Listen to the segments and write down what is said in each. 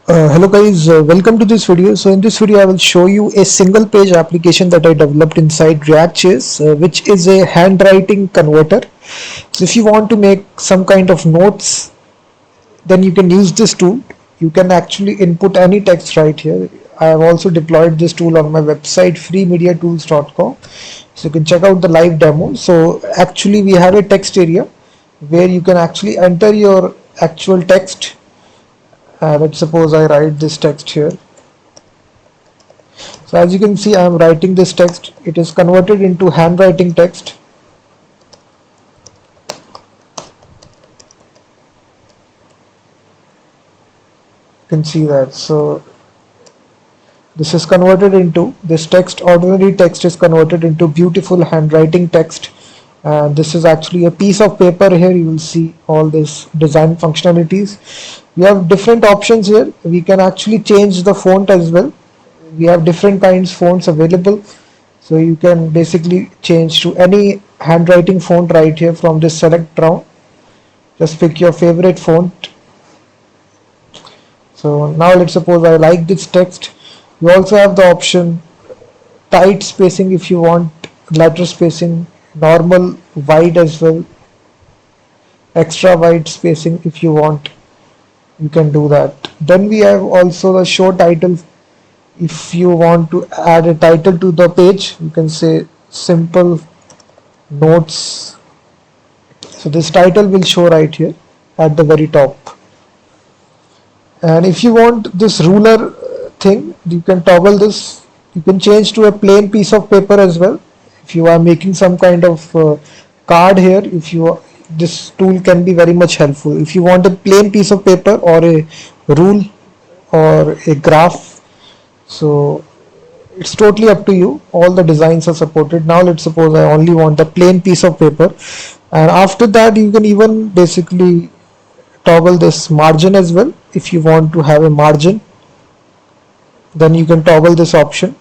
Hello guys, welcome to this video. So in this video I will show you a single page application that I developed inside React.js, which is a handwriting converter. So if you want to make some kind of notes, then you can use this tool. You can actually input any text right here. I have also deployed this tool on my website freemediatools.com, so you can check out the live demo. So actually we have a text area where you can actually enter your actual text. Let's suppose I write this text here. So as you can see, I am writing this text. It is converted into handwriting text. You can see that. So this is converted into this text. Ordinary text is converted into beautiful handwriting text. And this is actually a piece of paper. Here you will see all this design functionalities. We have different options here. We can actually change the font as well. We have different kinds of fonts available, so you can basically change to any handwriting font right here from this select round. Just pick your favorite font. So now let's suppose I like this text. You also have the option tight spacing if you want, letter spacing, normal wide as well, extra wide spacing if you want. You can do that. Then we have also the show title. If you want to add a title to the page, you can say simple notes. So this title will show right here at the very top. And if you want this ruler thing, you can toggle this. You can change to a plain piece of paper as well. If you are making some kind of card here, this tool can be very much helpful. If you want a plain piece of paper or a rule or a graph, so it's totally up to you. All the designs are supported. Now let's suppose I only want a plain piece of paper, and after that you can even basically toggle this margin as well. If you want to have a margin, then you can toggle this option.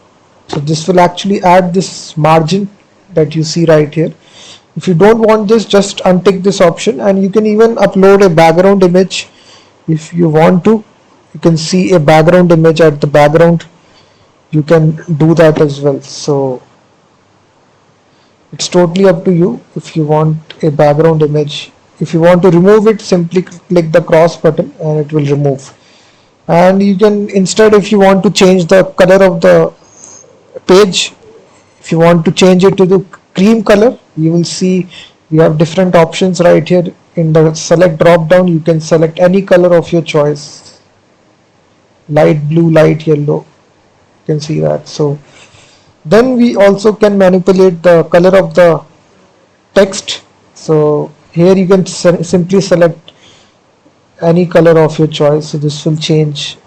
So this will actually add this margin that you see right here. If you don't want this, just untick this option, and you can even upload a background image if you want to. You can see a background image at the background. You can do that as well. So it's totally up to you if you want a background image. If you want to remove it, simply click the cross button and it will remove. And you can instead, if you want to change the color of the page, if you want to change it to the cream color, you will see we have different options right here. In the select drop down, you can select any color of your choice, light blue, light yellow. You can see that. So then we also can manipulate the color of the text. So here you can simply select any color of your choice. So this will change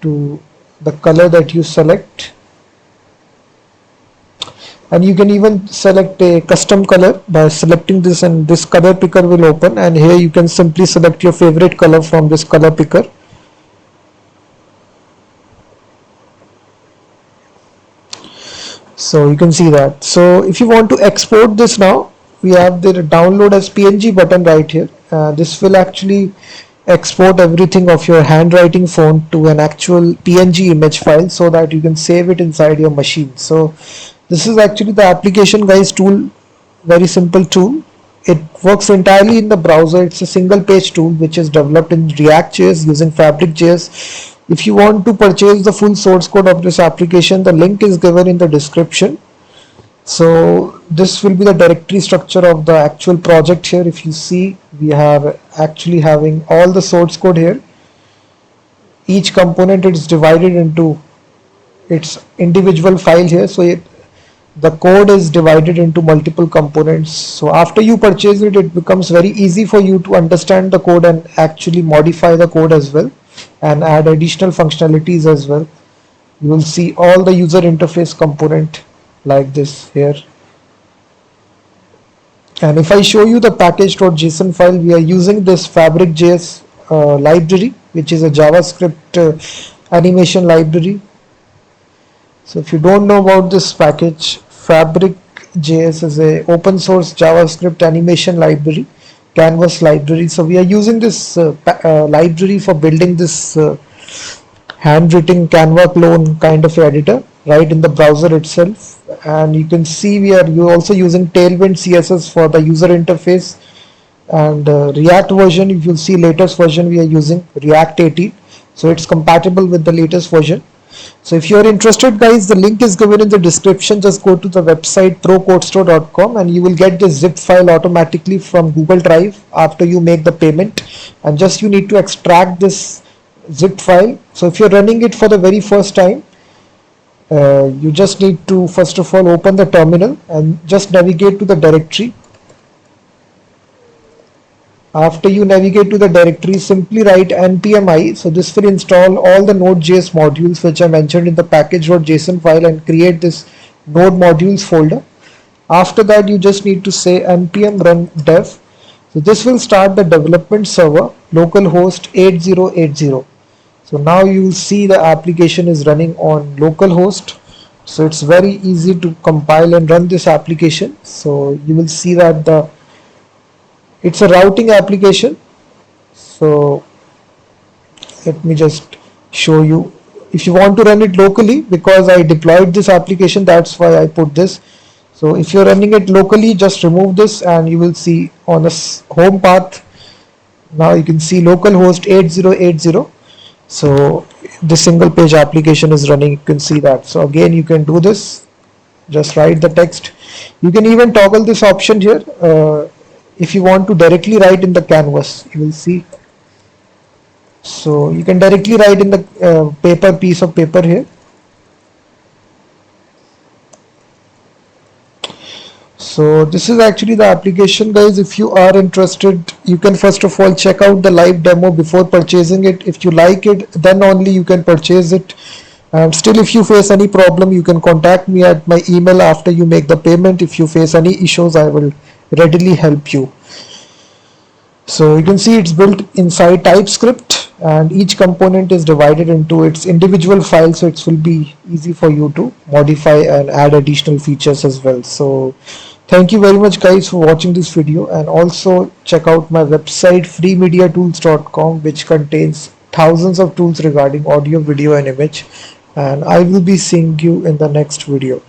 to the color that you select, and you can even select a custom color by selecting this, and this color picker will open, and here you can simply select your favorite color from this color picker. So you can see that. So if you want to export this now, we have the download as PNG button right here. This will actually export everything of your handwriting font to an actual PNG image file so that you can save it inside your machine. So this is actually the application guys tool, very simple tool. It works entirely in the browser. It's a single page tool which is developed in React.js using Fabric.js. If you want to purchase the full source code of this application, the link is given in the description. So this will be the directory structure of the actual project here. If you see, we have actually having all the source code here. Each component is divided into its individual file here. So the code is divided into multiple components. So after you purchase it, it becomes very easy for you to understand the code and actually modify the code as well and add additional functionalities as well. You will see all the user interface component like this here. And if I show you the package.json file, we are using this Fabric.js library, which is a JavaScript animation library. So if you don't know about this package, Fabric.js is a open source JavaScript animation library, canvas library. So we are using this library for building this handwritten Canva clone kind of editor right in the browser itself. And you can see you're also using Tailwind CSS for the user interface. And React version, if you'll see latest version, we are using React 18, so it's compatible with the latest version. So if you're interested, guys, the link is given in the description. Just go to the website procodestore.com and you will get the zip file automatically from Google Drive after you make the payment. And just you need to extract this zip file. So if you're running it for the very first time, you just need to first of all open the terminal and just navigate to the directory. After you navigate to the directory, simply write npm i. So this will install all the Node.js modules which I mentioned in the package.json file and create this node modules folder. After that, you just need to say npm run dev. So this will start the development server localhost 8080. So now you will see the application is running on localhost. So it's very easy to compile and run this application. So you will see that it's a routing application. So let me just show you. If you want to run it locally, because I deployed this application, that's why I put this. So if you're running it locally, just remove this and you will see on the home path. Now you can see localhost 8080. So this single page application is running. You can see that. So again, you can do this. Just write the text. You can even toggle this option here. If you want to directly write in the canvas, you will see. So you can directly write in the piece of paper here. So this is actually the application, guys. If you are interested, you can first of all check out the live demo before purchasing it. If you like it, then only you can purchase it. And still, if you face any problem, you can contact me at my email after you make the payment. If you face any issues, I will readily help you. So you can see it's built inside TypeScript and each component is divided into its individual files, so it will be easy for you to modify and add additional features as well. So thank you very much, guys, for watching this video, and also check out my website freemediatools.com, which contains thousands of tools regarding audio, video and image, and I will be seeing you in the next video.